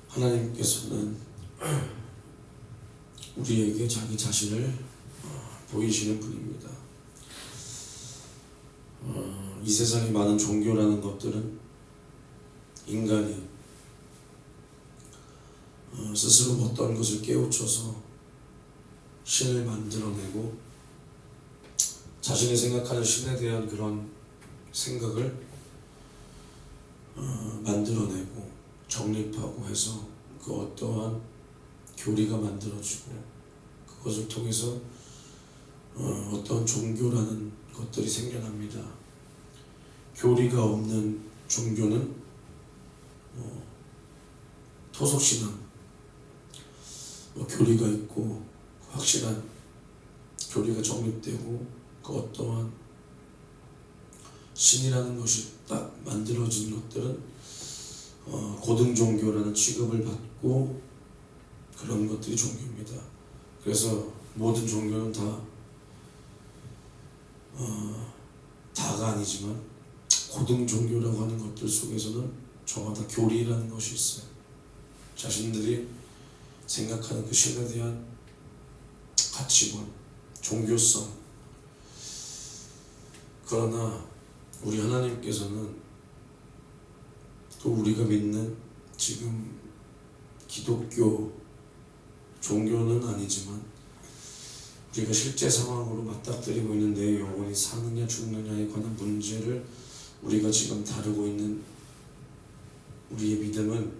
하나님께서는 우리에게 자기 자신을 보이시는 분입니다. 이 세상에 많은 종교라는 것들은 인간이 스스로 어떤 것을 깨우쳐서 신을 만들어내고 자신이 생각하는 신에 대한 그런 생각을 만들어내고 정립하고 해서 그 어떠한 교리가 만들어지고 그것을 통해서 어떤 종교라는 것들이 생겨납니다. 교리가 없는 종교는 토속신앙, 교리가 있고 확실한 교리가 정립되고 그 어떠한 신이라는 것이 딱 만들어진 것들은 고등종교라는 취급을 받고 그런 것들이 종교입니다. 그래서 모든 종교는 다가 아니지만 고등종교라고 하는 것들 속에서는 저마다 교리라는 것이 있어요. 자신들이 생각하는 그 신에 대한 가치관, 종교성. 그러나 우리 하나님께서는 또 우리가 믿는 지금 기독교 종교는 아니지만 우리가 실제 상황으로 맞닥뜨리고 있는 내 영혼이 사느냐 죽느냐에 관한 문제를 우리가 지금 다루고 있는 우리의 믿음은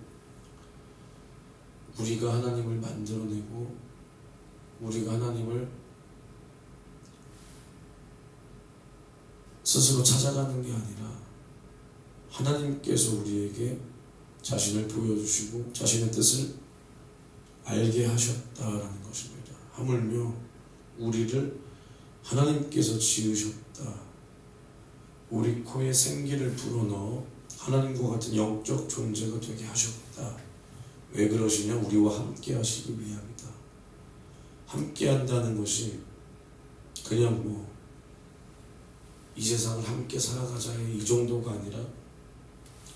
우리가 하나님을 만들어내고 우리가 하나님을 스스로 찾아가는 게 아니라 하나님께서 우리에게 자신을 보여주시고 자신의 뜻을 알게 하셨다라는 것입니다. 하물며 우리를 하나님께서 지으셨다. 우리 코에 생기를 불어넣어 하나님과 같은 영적 존재가 되게 하셨다. 왜 그러시냐? 우리와 함께 하시기 위함이다. 함께 한다는 것이 그냥 이 세상을 함께 살아가자의 이 정도가 아니라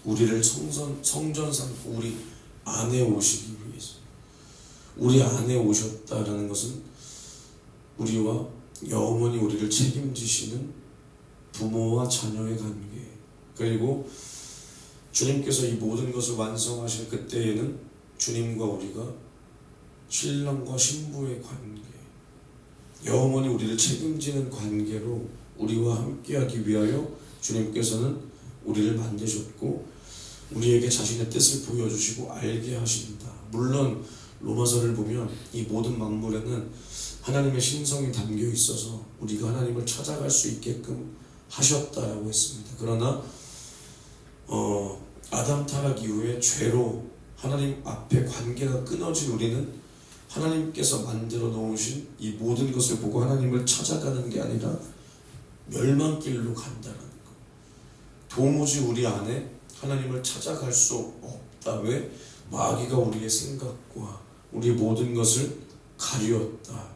우리를 성전 삼고 우리 안에 오시기 위해서 우리 안에 오셨다라는 것은 우리와 영원히 우리를 책임지시는 부모와 자녀의 관계, 그리고 주님께서 이 모든 것을 완성하실 그때에는 주님과 우리가 신랑과 신부의 관계, 영원히 우리를 책임지는 관계로 우리와 함께하기 위하여 주님께서는 우리를 만드셨고 우리에게 자신의 뜻을 보여주시고 알게 하신다. 물론 로마서를 보면 이 모든 만물에는 하나님의 신성이 담겨 있어서 우리가 하나님을 찾아갈 수 있게끔 하셨다라고 했습니다. 그러나 아담 타락 이후에 죄로 하나님 앞에 관계가 끊어진 우리는 하나님께서 만들어 놓으신 이 모든 것을 보고 하나님을 찾아가는 게 아니라 멸망길로 간다는 것. 도무지 우리 안에 하나님을 찾아갈 수 없다. 왜? 마귀가 우리의 생각과 우리의 모든 것을 가리웠다.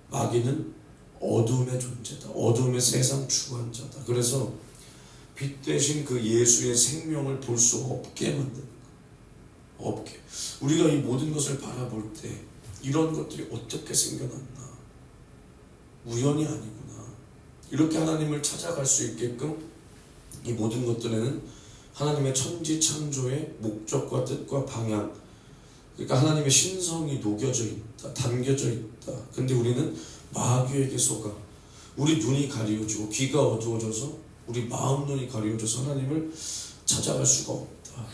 마귀는 어둠의 존재다. 어둠의 세상 주관자다. 그래서 빛 대신 그 예수의 생명을 볼 수 없게 만드는 것. 없게. 우리가 이 모든 것을 바라볼 때 이런 것들이 어떻게 생겨났나? 우연이 아니구나. 이렇게 하나님을 찾아갈 수 있게끔 이 모든 것들에는 하나님의 천지 창조의 목적과 뜻과 방향, 그러니까 하나님의 신성이 녹여져 있다, 담겨져 있다. 근데 우리는 마귀에게 속아 우리 눈이 가려지고 귀가 어두워져서 우리 마음 눈이 가려져서 하나님을 찾아갈 수가 없다.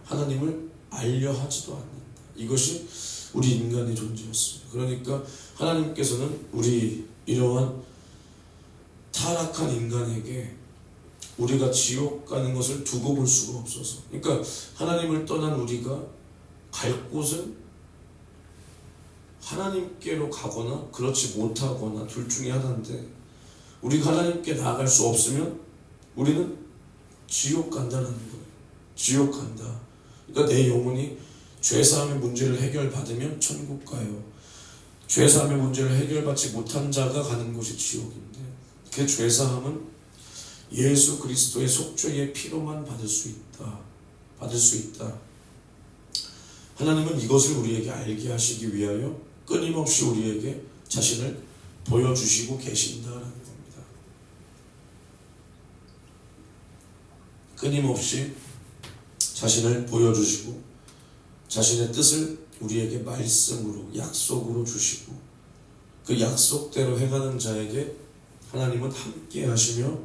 하나님을 알려 하지도 않는다. 이것이 우리 인간의 존재였습니다. 그러니까 하나님께서는 우리 이러한 타락한 인간에게 우리가 지옥 가는 것을 두고 볼 수가 없어서, 그러니까 하나님을 떠난 우리가 갈 곳은 하나님께로 가거나 그렇지 못하거나 둘 중에 하나인데, 우리가 하나님께 나아갈 수 없으면 우리는 지옥 간다는 거예요. 지옥 간다. 그러니까 내 영혼이 죄사함의 문제를 해결받으면 천국 가요. 죄사함의 문제를 해결받지 못한 자가 가는 곳이 지옥인데, 그 죄사함은 예수 그리스도의 속죄의 피로만 받을 수 있다. 하나님은 이것을 우리에게 알게 하시기 위하여 끊임없이 우리에게 자신을 보여주시고 계신다라는 겁니다. 끊임없이 자신을 보여주시고 자신의 뜻을 우리에게 말씀으로 약속으로 주시고 그 약속대로 행하는 자에게 하나님은 함께 하시며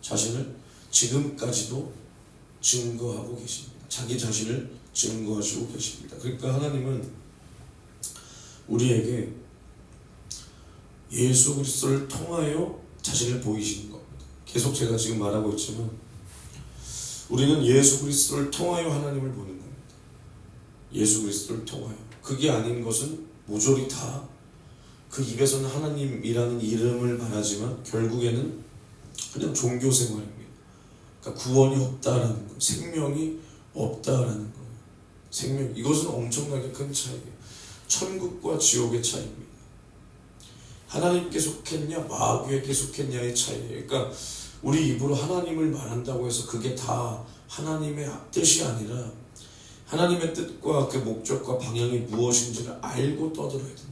자신을 지금까지도 증거하고 계십니다. 자기 자신을 증거하시고 계십니다. 그러니까 하나님은 우리에게 예수 그리스도를 통하여 자신을 보이시는 겁니다. 계속 제가 지금 말하고 있지만 우리는 예수 그리스도를 통하여 하나님을 보는 겁니다. 예수 그리스도를 통하여. 그게 아닌 것은 모조리 다 그 입에서는 하나님이라는 이름을 말하지만 결국에는 그냥 종교 생활입니다. 그러니까 구원이 없다라는 거예요. 생명이 없다라는 거예요. 생명, 이것은 엄청나게 큰 차이예요. 천국과 지옥의 차이입니다. 하나님께 속했냐 마귀에게 속했냐의 차이예요. 그러니까 우리 입으로 하나님을 말한다고 해서 그게 다 하나님의 뜻이 아니라 하나님의 뜻과 그 목적과 방향이 무엇인지를 알고 떠들어야 된다.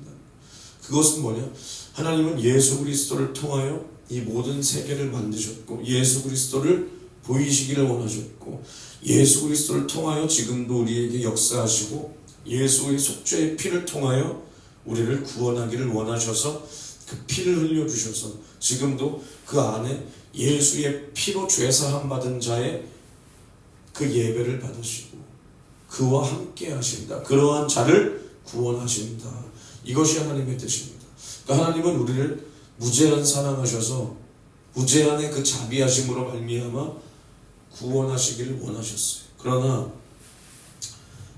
그것은 뭐냐? 하나님은 예수 그리스도를 통하여 이 모든 세계를 만드셨고 예수 그리스도를 보이시기를 원하셨고 예수 그리스도를 통하여 지금도 우리에게 역사하시고 예수의 속죄의 피를 통하여 우리를 구원하기를 원하셔서 그 피를 흘려주셔서 지금도 그 안에 예수의 피로 죄사함 받은 자의 그 예배를 받으시고 그와 함께 하신다. 그러한 자를 구원하신다. 이것이 하나님의 뜻입니다. 그러니까 하나님은 우리를 무제한 사랑하셔서 무제한의 그 자비하심으로 말미암아 구원하시기를 원하셨어요. 그러나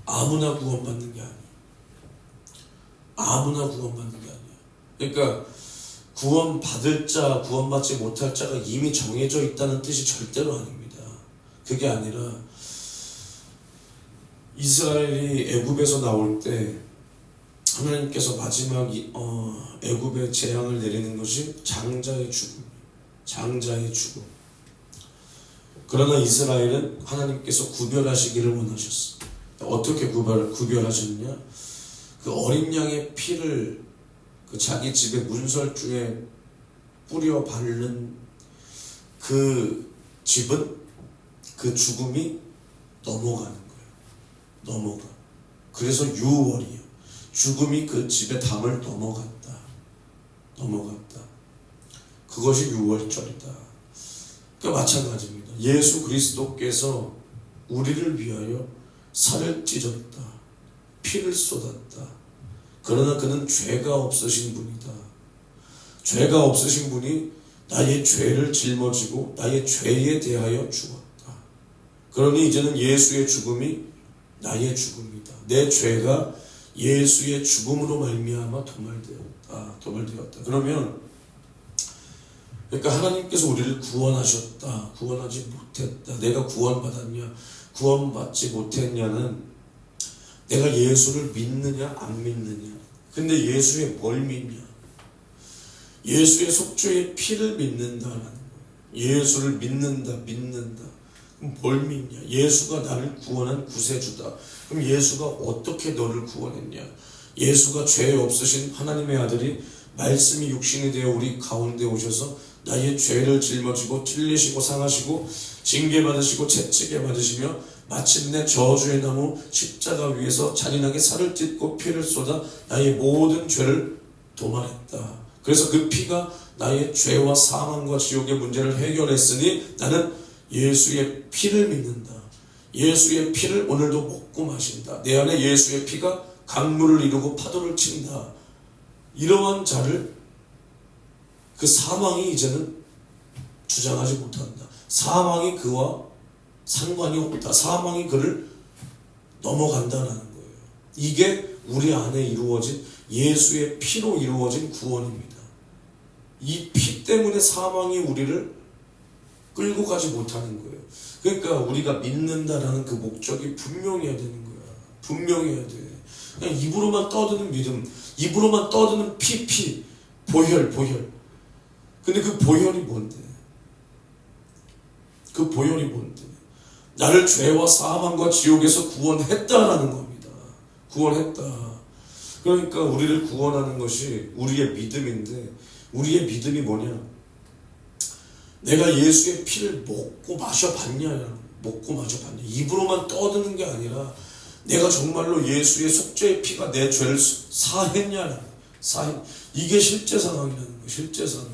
아무나 구원받는 게 아니에요. 아무나 구원받는 게 아니에요. 그러니까 구원받을 자, 구원받지 못할 자가 이미 정해져 있다는 뜻이 절대로 아닙니다. 그게 아니라 이스라엘이 애굽에서 나올 때 하나님께서 마지막 애굽의 재앙을 내리는 것이 장자의 죽음, 장자의 죽음. 그러나 이스라엘은 하나님께서 구별하시기를 원하셨어. 어떻게 구별하셨느냐? 그 어린 양의 피를 그 자기 집의 문설주에 뿌려 바르는 그 집은 그 죽음이 넘어가는 거예요. 넘어가. 그래서 유월이에요. 죽음이 그 집의 담을 넘어갔다. 넘어갔다. 그것이 유월절이다. 그러니까 마찬가지입니다. 예수 그리스도께서 우리를 위하여 살을 찢었다. 피를 쏟았다. 그러나 그는 죄가 없으신 분이다. 죄가 없으신 분이 나의 죄를 짊어지고 나의 죄에 대하여 죽었다. 그러니 이제는 예수의 죽음이 나의 죽음이다. 내 죄가 예수의 죽음으로 말미암아 도말되었다. 그러면 그러니까 하나님께서 우리를 구원하셨다. 구원하지 못했다. 내가 구원받았냐? 구원받지 못했냐는 내가 예수를 믿느냐 안 믿느냐. 근데 예수에 뭘 믿냐? 예수의 속죄의 피를 믿는다라는 거예요. 예수를 믿는다. 그럼 뭘 믿냐? 예수가 나를 구원한 구세주다. 그럼 예수가 어떻게 너를 구원했냐? 예수가 죄 없으신 하나님의 아들이 말씀이 육신이 되어 우리 가운데 오셔서 나의 죄를 짊어지고 찔리시고 상하시고 징계받으시고 채찍에 받으시며 마침내 저주의 나무 십자가 위에서 잔인하게 살을 찢고 피를 쏟아 나의 모든 죄를 도말했다. 그래서 그 피가 나의 죄와 사망과 지옥의 문제를 해결했으니 나는 예수의 피를 믿는다. 예수의 피를 오늘도 먹고 마신다. 내 안에 예수의 피가 강물을 이루고 파도를 친다. 이러한 자를 그 사망이 이제는 주장하지 못한다. 사망이 그와 상관이 없다. 사망이 그를 넘어간다라는 거예요. 이게 우리 안에 이루어진 예수의 피로 이루어진 구원입니다. 이 피 때문에 사망이 우리를 끌고 가지 못하는 거예요. 그러니까 우리가 믿는다라는 그 목적이 분명해야 되는 거야. 분명해야 돼. 그냥 입으로만 떠드는 믿음, 입으로만 떠드는 피, 보혈. 근데 그 보혈이 뭔데? 그 보혈이 뭔데? 나를 죄와 사망과 지옥에서 구원했다라는 겁니다. 구원했다. 그러니까 우리를 구원하는 것이 우리의 믿음인데, 우리의 믿음이 뭐냐? 내가 예수의 피를 먹고 마셔봤냐? 먹고 마셔봤냐? 입으로만 떠드는 게 아니라 내가 정말로 예수의 속죄의 피가 내 죄를 사했냐? 이게 실제 상황이라는 거예요. 실제 상황.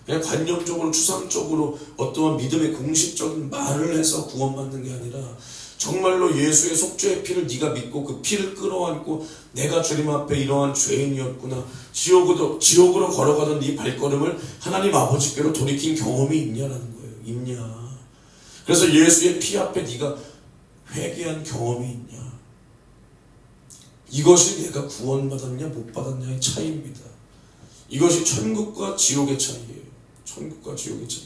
그냥 관념적으로 추상적으로 어떠한 믿음의 공식적인 말을 해서 구원받는 게 아니라 정말로 예수의 속죄의 피를 네가 믿고 그 피를 끌어안고 내가 주님 앞에 이러한 죄인이었구나, 지옥으로 걸어가던 네 발걸음을 하나님 아버지께로 돌이킨 경험이 있냐라는 거예요. 있냐. 그래서 예수의 피 앞에 네가 회개한 경험이 있냐. 이것이 내가 구원받았냐 못 받았냐의 차이입니다. 이것이 천국과 지옥의 차이예요. 천국과 지옥의 차이.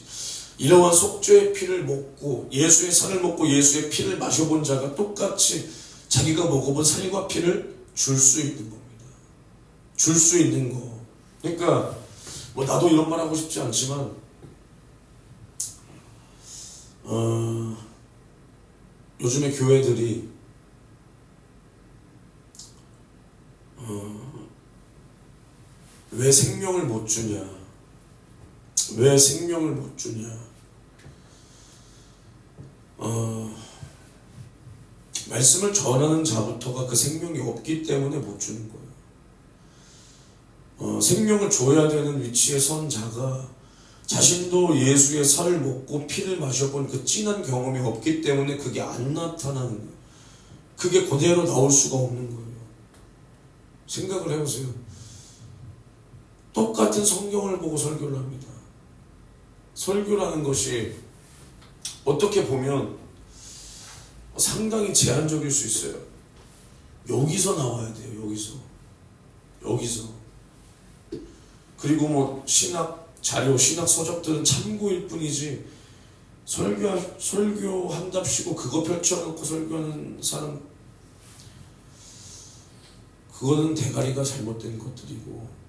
이러한 속죄의 피를 먹고 예수의 살을 먹고 예수의 피를 마셔본 자가 똑같이 자기가 먹어본 살과 피를 줄 수 있는 겁니다. 줄 수 있는 거. 그러니까 뭐 나도 이런 말 하고 싶지 않지만 요즘에 교회들이 왜 생명을 못 주냐? 왜 생명을 못 주냐? 말씀을 전하는 자부터가 그 생명이 없기 때문에 못 주는 거예요. 생명을 줘야 되는 위치에 선 자가 자신도 예수의 살을 먹고 피를 마셔본 그 진한 경험이 없기 때문에 그게 안 나타나는 거예요. 그게 그대로 나올 수가 없는 거예요. 생각을 해보세요. 똑같은 성경을 보고 설교를 합니다. 설교라는 것이 어떻게 보면 상당히 제한적일 수 있어요. 여기서 나와야 돼요. 여기서. 그리고 뭐 신학 자료, 신학 서적들은 참고일 뿐이지 설교한답시고 그거 펼쳐놓고 설교하는 사람, 그거는 대가리가 잘못된 것들이고,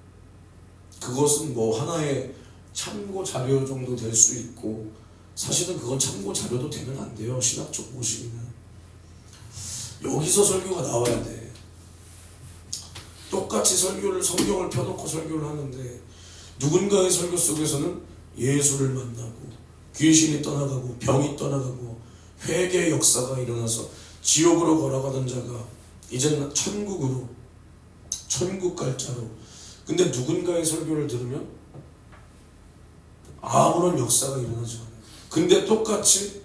그것은 뭐 하나의 참고 자료 정도 될 수 있고, 사실은 그건 참고 자료도 되면 안 돼요. 신학적 모시기는 여기서 설교가 나와야 돼. 똑같이 성경을 펴놓고 설교를 하는데 누군가의 설교 속에서는 예수를 만나고 귀신이 떠나가고 병이 떠나가고 회개의 역사가 일어나서 지옥으로 걸어가던 자가 이제는 천국 갈 자로. 근데 누군가의 설교를 들으면 아무런 역사가 일어나지 않아요. 근데 똑같이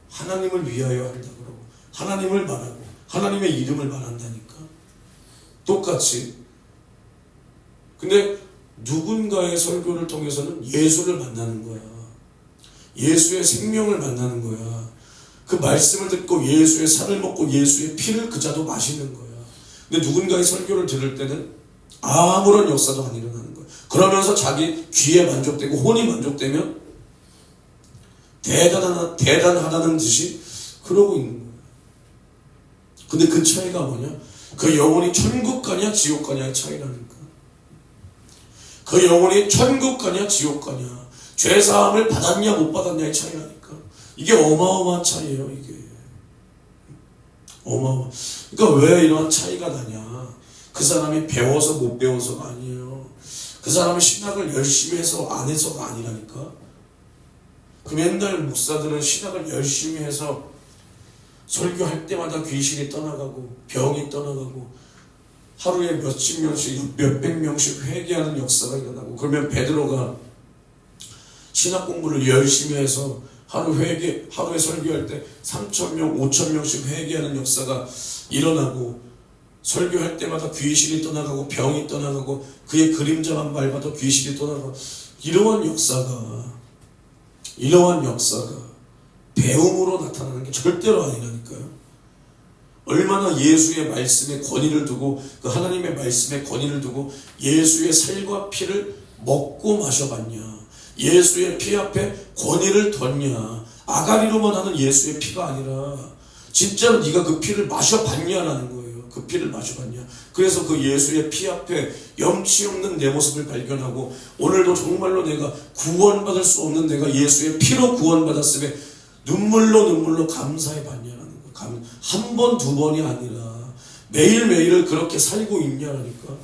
하나님을 위하여 한다 그러고 하나님을 말하고 하나님의 이름을 말한다니까. 똑같이. 근데 누군가의 설교를 통해서는 예수를 만나는 거야. 예수의 생명을 만나는 거야. 그 말씀을 듣고 예수의 살을 먹고 예수의 피를 그 자도 마시는 거야. 근데 누군가의 설교를 들을 때는 아무런 역사도 안 일어나는 거야. 그러면서 자기 귀에 만족되고 혼이 만족되면 대단하다는 듯이 그러고 있는 거야. 근데 그 차이가 뭐냐? 그 영혼이 천국 가냐 지옥 가냐의 차이라니까. 그 영혼이 천국 가냐 지옥 가냐, 죄사함을 받았냐 못 받았냐의 차이라니까. 이게 어마어마한 차이예요. 이게 그러니까 왜 이런 차이가 나냐? 그 사람이 배워서 못 배워서가 아니에요. 그 사람이 신학을 열심히 해서 안 해서가 아니라니까. 그 맨날 목사들은 신학을 열심히 해서 설교할 때마다 귀신이 떠나가고 병이 떠나가고 하루에 몇십 명씩 몇백 명씩 회개하는 역사가 일어나고, 그러면 베드로가 신학 공부를 열심히 해서 하루에 설교할 때 3,000명, 5,000명씩 회개하는 역사가 일어나고, 설교할 때마다 귀신이 떠나가고 병이 떠나가고 그의 그림자만 밟아도 귀신이 떠나가고, 이러한 역사가 배움으로 나타나는 게 절대로 아니라니까요. 얼마나 예수의 말씀에 권위를 두고, 그 하나님의 말씀에 권위를 두고 예수의 살과 피를 먹고 마셔봤냐, 예수의 피 앞에 권위를 뒀냐. 아가리로만 하는 예수의 피가 아니라 진짜로 네가 그 피를 마셔봤냐라는 거예요. 그 피를 마셔봤냐. 그래서 그 예수의 피 앞에 염치 없는 내 모습을 발견하고, 오늘도 정말로 내가 구원받을 수 없는 내가 예수의 피로 구원받았음에 눈물로 감사해 봤냐라는 거예요. 한 번, 두 번이 아니라 매일매일을 그렇게 살고 있냐라니까.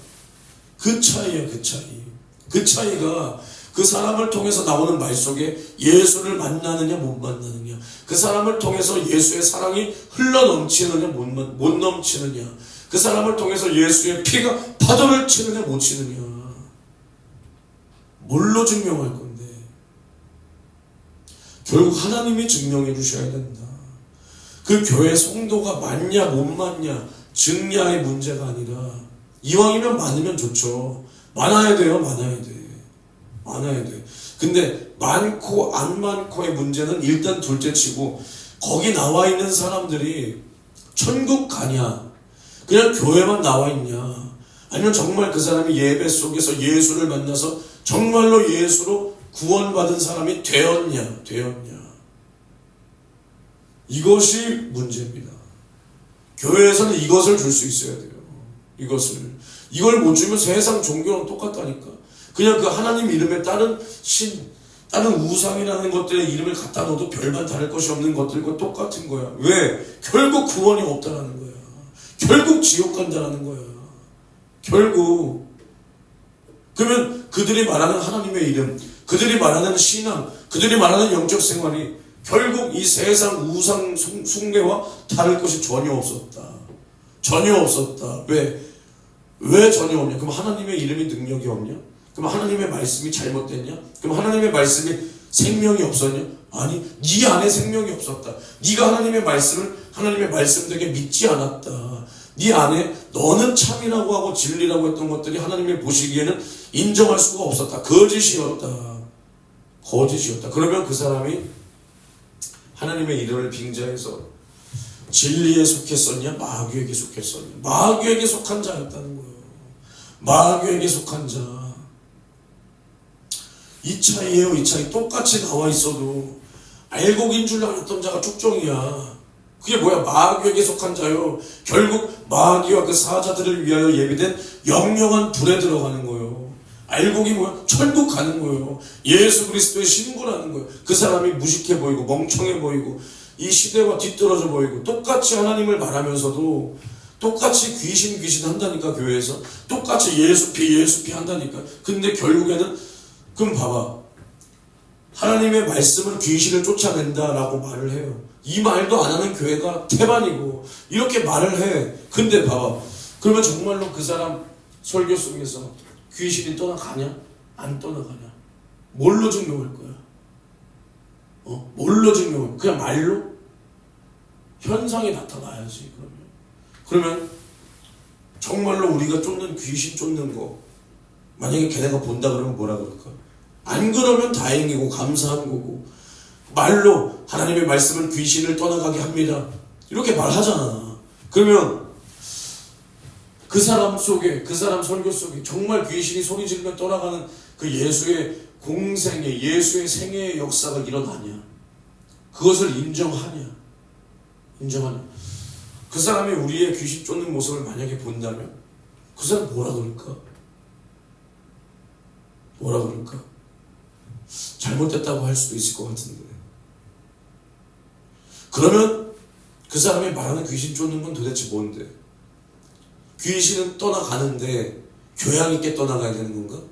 그 차이야, 그 차이. 그 차이가 그 사람을 통해서 나오는 말 속에 예수를 만나느냐 못 만나느냐, 그 사람을 통해서 예수의 사랑이 흘러 넘치느냐 못 넘치느냐, 그 사람을 통해서 예수의 피가 파도를 치느냐 못 치느냐. 뭘로 증명할 건데? 결국 하나님이 증명해 주셔야 된다. 그 교회 성도가 많냐 못 많냐 증량의 문제가 아니라, 이왕이면 많으면 좋죠. 많아야 돼요. 많아야 돼. 많아야 돼. 근데 많고 안 많고의 문제는 일단 둘째치고, 거기 나와 있는 사람들이 천국 가냐, 그냥 교회만 나와 있냐, 아니면 정말 그 사람이 예배 속에서 예수를 만나서 정말로 예수로 구원받은 사람이 되었냐. 이것이 문제입니다. 교회에서는 이것을 줄 수 있어야 돼요. 이걸 못 주면 세상 종교랑 똑같다니까. 그냥 그 하나님 이름에 다른 우상이라는 것들의 이름을 갖다 넣어도 별반 다를 것이 없는 것들과 똑같은 거야. 왜? 결국 구원이 없다라는 거야. 결국 지옥 간다라는 거야. 결국. 그러면 그들이 말하는 하나님의 이름, 그들이 말하는 신앙, 그들이 말하는 영적 생활이 결국 이 세상 우상 숭배와 다를 것이 전혀 없었다. 왜 전혀 없냐? 그럼 하나님의 이름이 능력이 없냐? 그럼 하나님의 말씀이 잘못됐냐? 그럼 하나님의 말씀이 생명이 없었냐? 아니, 네 안에 생명이 없었다. 네가 하나님의 말씀 되게 믿지 않았다. 네 안에 너는 참이라고 하고 진리라고 했던 것들이 하나님이 보시기에는 인정할 수가 없었다. 거짓이었다. 그러면 그 사람이 하나님의 이름을 빙자해서 진리에 속했었냐, 마귀에게 속했었냐? 마귀에게 속한 자였다는 거예요. 마귀에게 속한 자. 이 차이예요. 이 차이. 똑같이 나와 있어도 알곡인 줄 알았던 자가 축종이야. 그게 뭐야? 마귀에게 속한 자요. 결국 마귀와 그 사자들을 위하여 예비된 영영한 불에 들어가는 거예요. 알곡이 뭐야? 천국 가는 거예요. 예수 그리스도의 신부라는 거예요. 그 사람이 무식해 보이고 멍청해 보이고 이 시대와 뒤떨어져 보이고 똑같이 하나님을 말하면서도 똑같이 귀신 한다니까. 교회에서 똑같이 예수 피 한다니까. 근데 결국에는, 그럼 봐봐, 하나님의 말씀은 귀신을 쫓아낸다라고 말을 해요. 이 말도 안 하는 교회가 태반이고 이렇게 말을 해. 근데 봐봐, 그러면 정말로 그 사람 설교 속에서 귀신이 떠나가냐? 안 떠나가냐? 뭘로 증명할 거야? 뭘로 증명할 거야? 그냥 말로? 현상이 나타나야지. 그러면 정말로 우리가 귀신 쫓는 거, 만약에 걔네가 본다 그러면 뭐라 그럴까? 안 그러면 다행이고 감사한 거고, 말로 하나님의 말씀은 귀신을 떠나가게 합니다 이렇게 말하잖아. 그러면 그 사람 설교 속에 정말 귀신이 소리 지르며 떠나가는 그 예수의 공생애, 예수의 생애의 역사가 일어나냐? 그것을 인정하냐? 그 사람이 우리의 귀신 쫓는 모습을 만약에 본다면 그 사람 뭐라 그럴까? 잘못됐다고 할 수도 있을 것 같은데. 그러면 그 사람이 말하는 귀신 쫓는 건 도대체 뭔데? 귀신은 떠나가는데 교양 있게 떠나가야 되는 건가?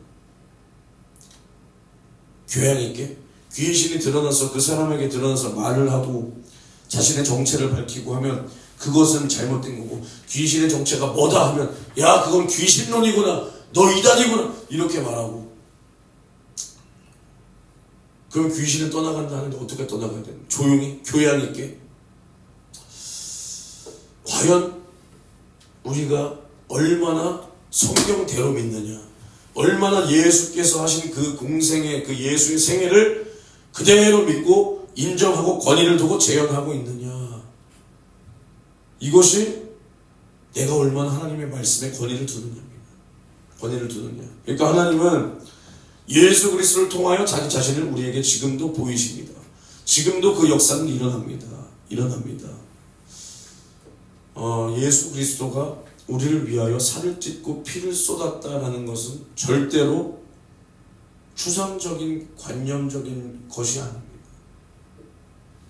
교양 있게? 귀신이 드러나서 그 사람에게 드러나서 말을 하고 자신의 정체를 밝히고 하면 그것은 잘못된 거고, 귀신의 정체가 뭐다 하면 야, 그건 귀신론이구나, 너 이단이구나 이렇게 말하고. 그럼 귀신은 떠나간다 하는데 어떻게 떠나가야 되는? 조용히 교양 있게. 과연 우리가 얼마나 성경대로 믿느냐, 얼마나 예수께서 하신 그 공생의 그 예수의 생애를 그대로 믿고 인정하고 권위를 두고 재현하고 있느냐. 이것이 내가 얼마나 하나님의 말씀에 권위를 두느냐입니다. 그러니까 하나님은 예수 그리스도를 통하여 자기 자신을 우리에게 지금도 보이십니다. 지금도 그 역사는 일어납니다. 예수 그리스도가 우리를 위하여 살을 찢고 피를 쏟았다라는 것은 절대로 추상적인 관념적인 것이 아닙니다.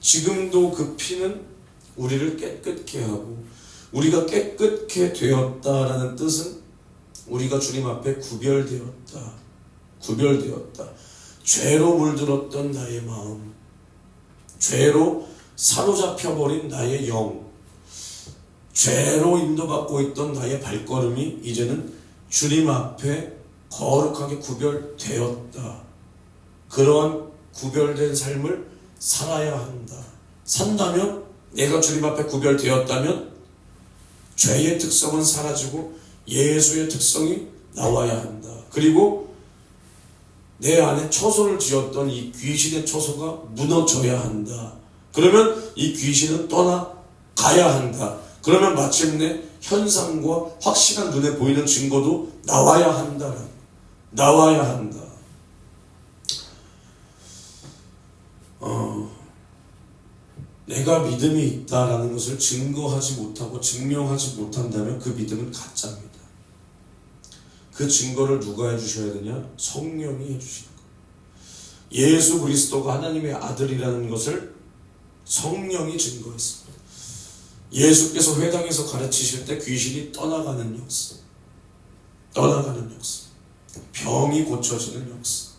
지금도 그 피는 우리를 깨끗게 하고 우리가 깨끗게 되었다라는 뜻은 우리가 주님 앞에 구별되었다. 구별되었다. 죄로 물들었던 나의 마음, 죄로 사로잡혀버린 나의 영, 죄로 인도받고 있던 나의 발걸음이 이제는 주님 앞에 거룩하게 구별되었다. 그러한 구별된 삶을 살아야 한다. 산다면, 내가 주님 앞에 구별되었다면 죄의 특성은 사라지고 예수의 특성이 나와야 한다. 그리고 내 안에 처소를 지었던 이 귀신의 처소가 무너져야 한다. 그러면 이 귀신은 떠나가야 한다. 그러면 마침내 현상과 확실한 눈에 보이는 증거도 나와야 한다. 나와야 한다. 내가 믿음이 있다라는 것을 증거하지 못하고 증명하지 못한다면 그 믿음은 가짜입니다. 그 증거를 누가 해주셔야 되냐? 성령이 해주시는 거예요. 예수 그리스도가 하나님의 아들이라는 것을 성령이 증거했습니다. 예수께서 회당에서 가르치실 때 귀신이 떠나가는 역사, 떠나가는 역사, 병이 고쳐지는 역사,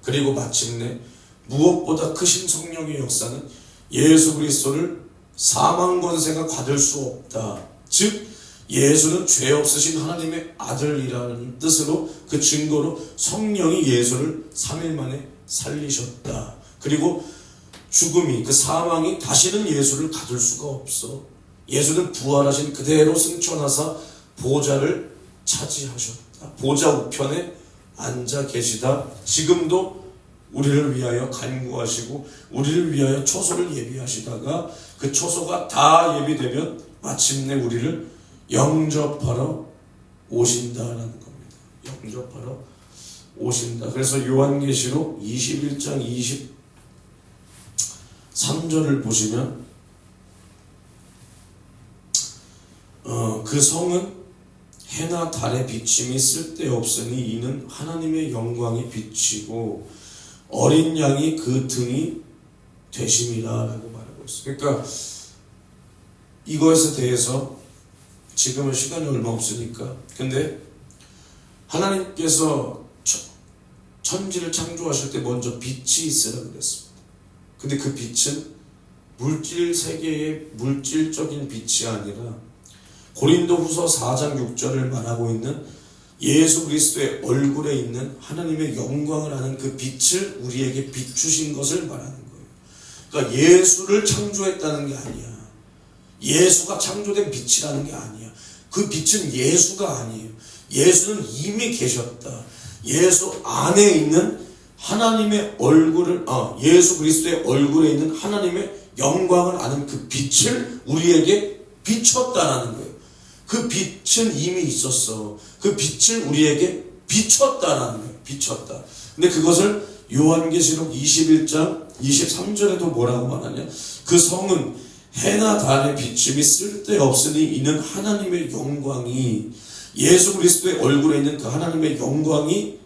그리고 마침내 무엇보다 크신 성령의 역사는 예수 그리스도를 사망 권세가 받을 수 없다. 즉 예수는 죄 없으신 하나님의 아들이라는 뜻으로 그 증거로 성령이 예수를 3일 만에 살리셨다. 그리고 죽음이, 그 사망이 다시는 예수를 가둘 수가 없어. 예수는 부활하신 그대로 승천하사 보좌를 차지하셨다. 보좌 우편에 앉아 계시다. 지금도 우리를 위하여 간구하시고 우리를 위하여 초소를 예비하시다가 그 초소가 다 예비되면 마침내 우리를 영접하러 오신다라는 겁니다. 영접하러 오신다. 그래서 요한계시록 21장 23절을 보시면 그 성은 해나 달의 비침이 쓸데없으니 이는 하나님의 영광이 비치고 어린 양이 그 등이 되심이라 라고 말하고 있어요. 그러니까 이것에 대해서 지금은 시간이 얼마 없으니까, 근데 하나님께서 천지를 창조하실 때 먼저 빛이 있으라 그랬습니다. 근데 그 빛은 물질 세계의 물질적인 빛이 아니라 고린도후서 4장 6절을 말하고 있는 예수 그리스도의 얼굴에 있는 하나님의 영광을 아는 그 빛을 우리에게 비추신 것을 말하는 거예요. 그러니까 예수를 창조했다는 게 아니야. 예수가 창조된 빛이라는 게 아니야. 그 빛은 예수가 아니에요. 예수는 이미 계셨다. 예수 안에 있는 하나님의 얼굴을, 예수 그리스도의 얼굴에 있는 하나님의 영광을 아는 그 빛을 우리에게 비췄다라는 거예요. 그 빛은 이미 있었어. 그 빛을 우리에게 비췄다라는 거예요. 비췄다. 근데 그것을 요한계시록 21장 23절에도 뭐라고 말하냐? 그 성은 해나 달의 비침이 쓸데없으니 이는 하나님의 영광이, 예수 그리스도의 얼굴에 있는 그 하나님의 영광이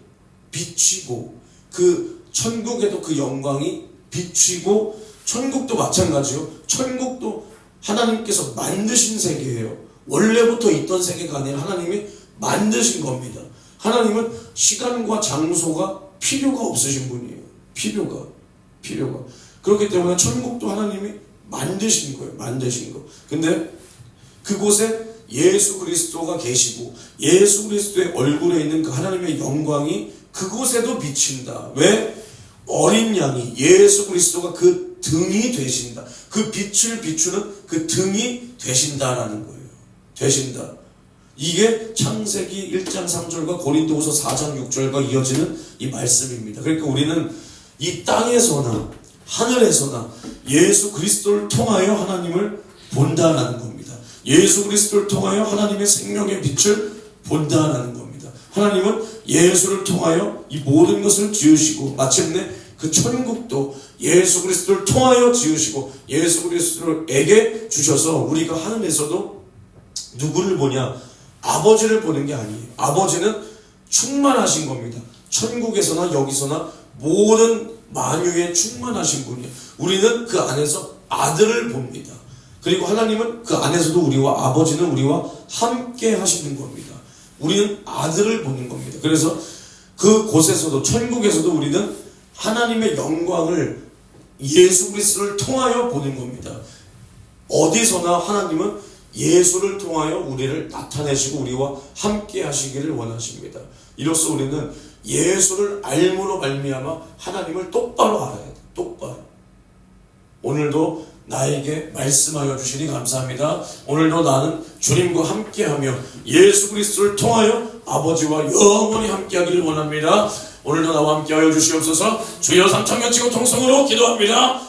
비치고, 그 천국에도 그 영광이 비치고, 천국도 마찬가지요. 천국도 하나님께서 만드신 세계예요. 원래부터 있던 세계가 아니라 하나님이 만드신 겁니다. 하나님은 시간과 장소가 필요가 없으신 분이에요. 필요가. 그렇기 때문에 천국도 하나님이 만드신 거예요. 만드신 거. 근데 그곳에 예수 그리스도가 계시고 예수 그리스도의 얼굴에 있는 그 하나님의 영광이 그곳에도 비친다. 왜? 어린 양이, 예수 그리스도가 그 등이 되신다. 그 빛을 비추는 그 등이 되신다라는 거예요. 되신다. 이게 창세기 1장 3절과 고린도후서 4장 6절과 이어지는 이 말씀입니다. 그러니까 우리는 이 땅에서나 하늘에서나 예수 그리스도를 통하여 하나님을 본다라는 겁니다. 예수 그리스도를 통하여 하나님의 생명의 빛을 본다라는 겁니다. 하나님은 예수를 통하여 이 모든 것을 지으시고 마침내 그 천국도 예수 그리스도를 통하여 지으시고 예수 그리스도에게 주셔서 우리가 하늘에서도 누구를 보냐? 아버지를 보는 게 아니에요. 아버지는 충만하신 겁니다. 천국에서나 여기서나 모든 만유에 충만하신 분이에요. 우리는 그 안에서 아들을 봅니다. 그리고 하나님은 그 안에서도 우리와, 아버지는 우리와 함께 하시는 겁니다. 우리는 아들을 보는 겁니다. 그래서 그 곳에서도, 천국에서도 우리는 하나님의 영광을 예수 그리스도를 통하여 보는 겁니다. 어디서나 하나님은 예수를 통하여 우리를 나타내시고 우리와 함께 하시기를 원하십니다. 이로써 우리는 예수를 알므로 말미암아 하나님을 똑바로 알아야 돼요. 똑바로. 오늘도 나에게 말씀하여 주시니 감사합니다. 오늘도 나는 주님과 함께하며 예수 그리스도를 통하여 아버지와 영원히 함께하기를 원합니다. 오늘도 나와 함께하여 주시옵소서. 주여 3청년 치고 통성으로 기도합니다.